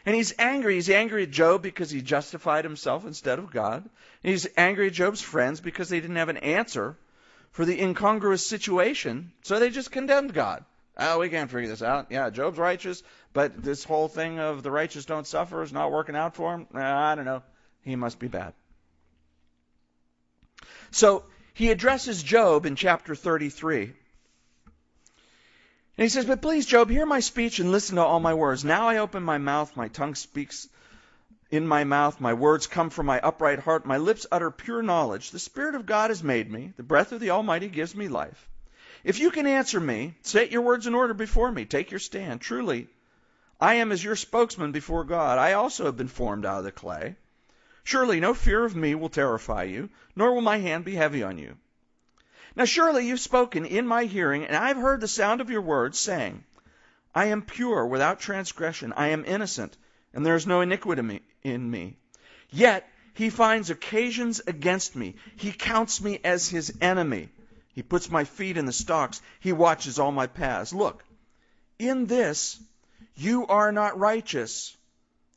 And he's angry. He's angry at Job because he justified himself instead of God. And he's angry at Job's friends because they didn't have an answer for the incongruous situation, so they just condemned God. Oh, we can't figure this out. Yeah, Job's righteous, but this whole thing of the righteous don't suffer is not working out for him. I don't know. He must be bad. So he addresses Job in chapter 33. And he says, but please, Job, hear my speech and listen to all my words. Now I open my mouth, my tongue speaks in my mouth, my words come from my upright heart, my lips utter pure knowledge. The Spirit of God has made me, the breath of the Almighty gives me life. If you can answer me, set your words in order before me, take your stand. Truly, I am as your spokesman before God. I also have been formed out of the clay. Surely no fear of me will terrify you, nor will my hand be heavy on you. Now surely you've spoken in my hearing, and I've heard the sound of your words, saying, I am pure, without transgression. I am innocent, and there is no iniquity in me. Yet he finds occasions against me. He counts me as his enemy. He puts my feet in the stocks. He watches all my paths. Look, in this you are not righteous.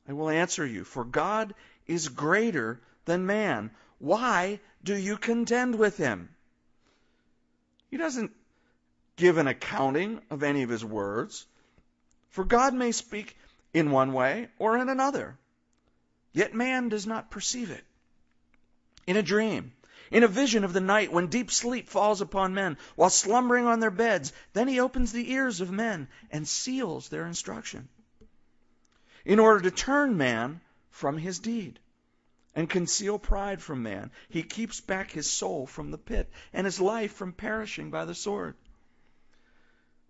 I will answer you, for God is greater than man. Why do you contend with him? He doesn't give an accounting of any of his words. For God may speak in one way or in another, yet man does not perceive it. In a dream, in a vision of the night, when deep sleep falls upon men, while slumbering on their beds, then he opens the ears of men and seals their instruction, in order to turn man from his deed and conceal pride from man. He keeps back his soul from the pit and his life from perishing by the sword.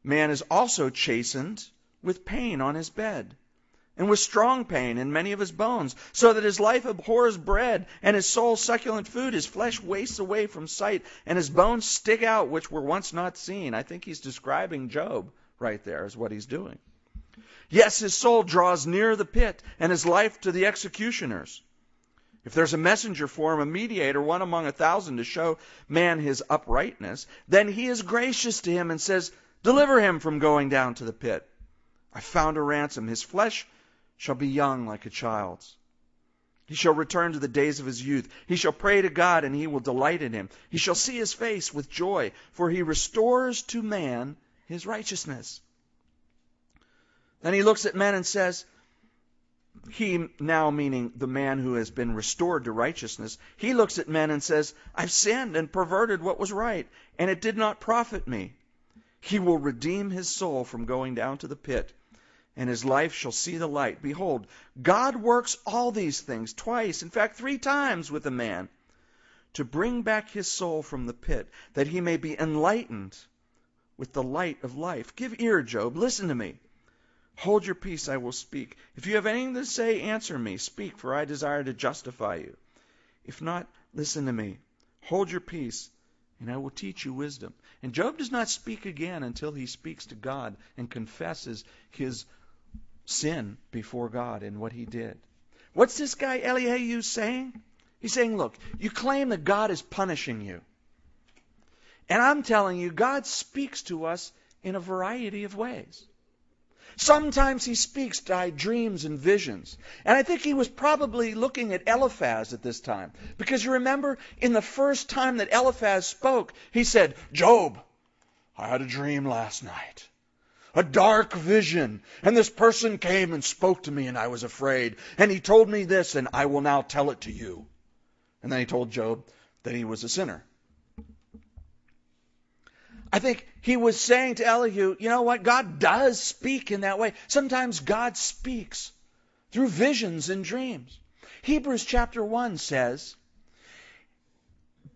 Man is also chastened with pain on his bed, and with strong pain in many of his bones, so that his life abhors bread, and his soul succulent food. His flesh wastes away from sight, and his bones stick out, which were once not seen. I think he's describing Job right there, is what he's doing. Yes, his soul draws near the pit, and his life to the executioners. If there's a messenger for him, a mediator, one among 1,000, to show man his uprightness, then he is gracious to him and says, deliver him from going down to the pit. I found a ransom. His flesh shall be young like a child's. He shall return to the days of his youth. He shall pray to God, and he will delight in him. He shall see his face with joy, for he restores to man his righteousness. Then he looks at men and says, he now meaning the man who has been restored to righteousness, he looks at men and says, I've sinned and perverted what was right, and it did not profit me. He will redeem his soul from going down to the pit, and his life shall see the light. Behold, God works all these things twice, in fact 3 times with a man, to bring back his soul from the pit, that he may be enlightened with the light of life. Give ear, Job, listen to me. Hold your peace, I will speak. If you have anything to say, answer me. Speak, for I desire to justify you. If not, listen to me. Hold your peace, and I will teach you wisdom. And Job does not speak again until he speaks to God and confesses his sin before God and what he did. What's this guy Elihu saying? He's saying, look, you claim that God is punishing you. And I'm telling you, God speaks to us in a variety of ways. Sometimes he speaks by dreams and visions. And I think he was probably looking at Eliphaz at this time. Because you remember, in the first time that Eliphaz spoke, he said, Job, I had a dream last night. A dark vision. And this person came and spoke to me, and I was afraid. And he told me this, and I will now tell it to you. And then he told Job that he was a sinner. I think he was saying to Elihu, you know what? God does speak in that way. Sometimes God speaks through visions and dreams. Hebrews chapter 1 says,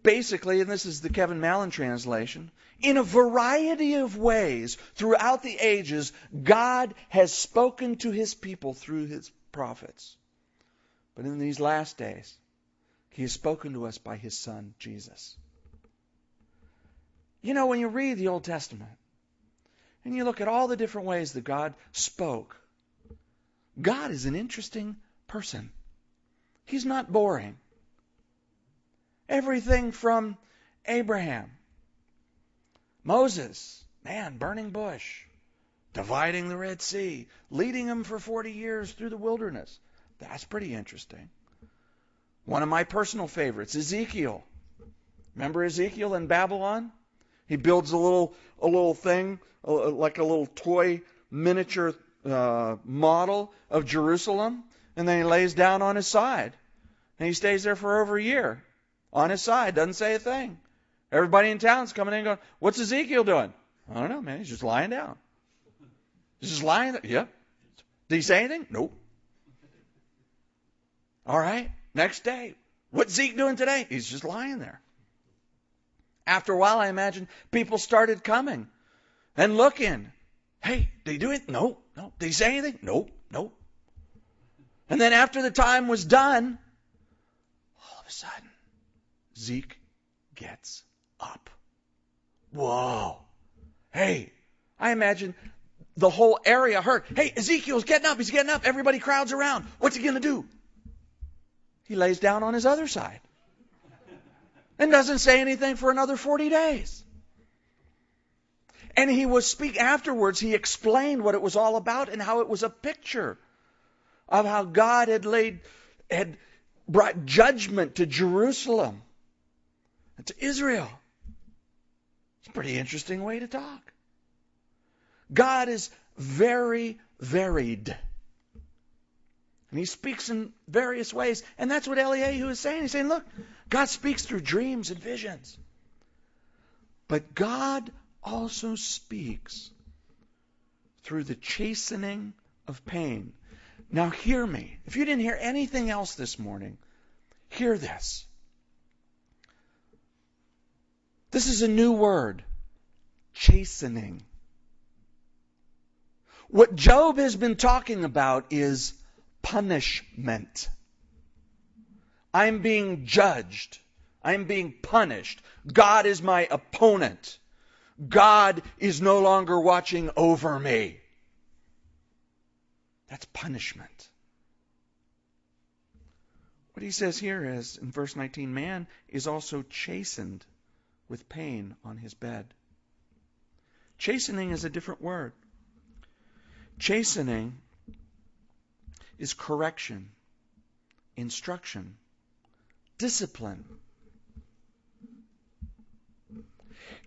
basically, and this is the Kevin Mallon translation, in a variety of ways throughout the ages, God has spoken to his people through his prophets. But in these last days, he has spoken to us by his Son, Jesus. You know, when you read the Old Testament and you look at all the different ways that God spoke, God is an interesting person. He's not boring. Everything from Abraham, Moses, man, burning bush, dividing the Red Sea, leading them for 40 years through the wilderness. That's pretty interesting. One of my personal favorites, Ezekiel. Remember Ezekiel in Babylon? He builds a little thing, like a little toy miniature model of Jerusalem, and then he lays down on his side. And he stays there for over a year on his side, doesn't say a thing. Everybody in town's coming in and going, what's Ezekiel doing? I don't know, man. He's just lying down. He's just lying there. Yep. Did he say anything? Nope. All right. Next day. What's Zeke doing today? He's just lying there. After a while, I imagine people started coming and looking. Hey, did he do it? No. Did he say anything? No. And then after the time was done, all of a sudden, Zeke gets up. Whoa. Hey, I imagine the whole area heard, hey, Ezekiel's getting up. He's getting up. Everybody crowds around. What's he going to do? He lays down on his other side and doesn't say anything for another 40 days. And he was speaking afterwards. He explained what it was all about and how it was a picture of how God had brought judgment to Jerusalem and to Israel. It's a pretty interesting way to talk. God is very varied. And he speaks in various ways. And that's what Eliyahu is saying. He's saying, look, God speaks through dreams and visions. But God also speaks through the chastening of pain. Now hear me. If you didn't hear anything else this morning, hear this. This is a new word. Chastening. What Job has been talking about is punishment. I'm being judged. I'm being punished. God is my opponent. God is no longer watching over me. That's punishment. What he says here is, in verse 19, man is also chastened with pain on his bed. Chastening is a different word. Chastening is correction, instruction, discipline.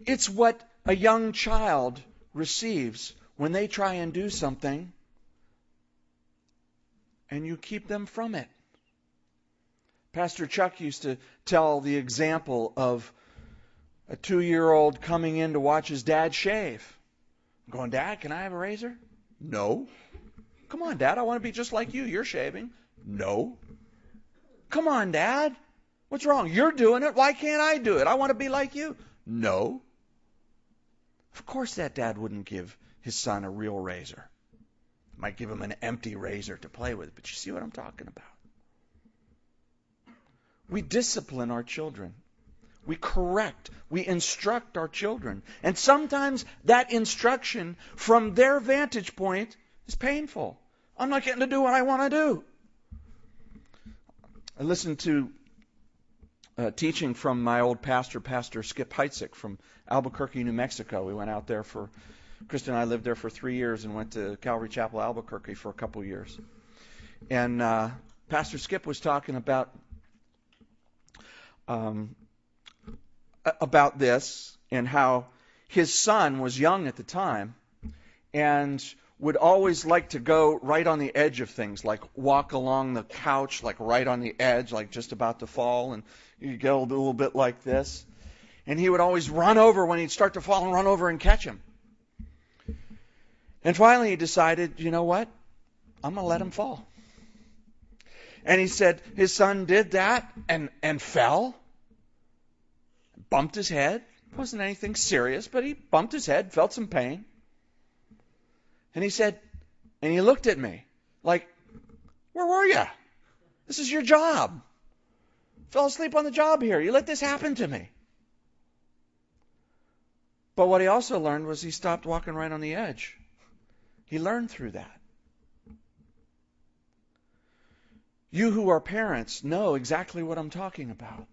It's what a young child receives when they try and do something and you keep them from it. Pastor Chuck used to tell the example of a 2-year-old coming in to watch his dad shave. I'm going, Dad, can I have a razor? No. Come on, Dad, I want to be just like you. You're shaving. No. Come on, Dad. What's wrong? You're doing it. Why can't I do it? I want to be like you. No. Of course that dad wouldn't give his son a real razor. Might give him an empty razor to play with. But you see what I'm talking about? We discipline our children. We correct. We instruct our children. And sometimes that instruction from their vantage point is painful. I'm not getting to do what I want to do. I listened to teaching from my old pastor, Pastor Skip Heitzig from Albuquerque, New Mexico. We went out there Krista and I lived there for 3 years and went to Calvary Chapel, Albuquerque for a couple years. And Pastor Skip was talking about this and how his son was young at the time and would always like to go right on the edge of things, like walk along the couch, like right on the edge, like just about to fall, and you get a little bit like this. And he would always run over when he'd start to fall and run over and catch him. And finally he decided, you know what? I'm going to let him fall. And he said his son did that and fell. Bumped his head. It wasn't anything serious, but he bumped his head, felt some pain. And he said, and he looked at me like, where were you? This is your job. Fell asleep on the job here. You let this happen to me. But what he also learned was he stopped walking right on the edge. He learned through that. You who are parents know exactly what I'm talking about.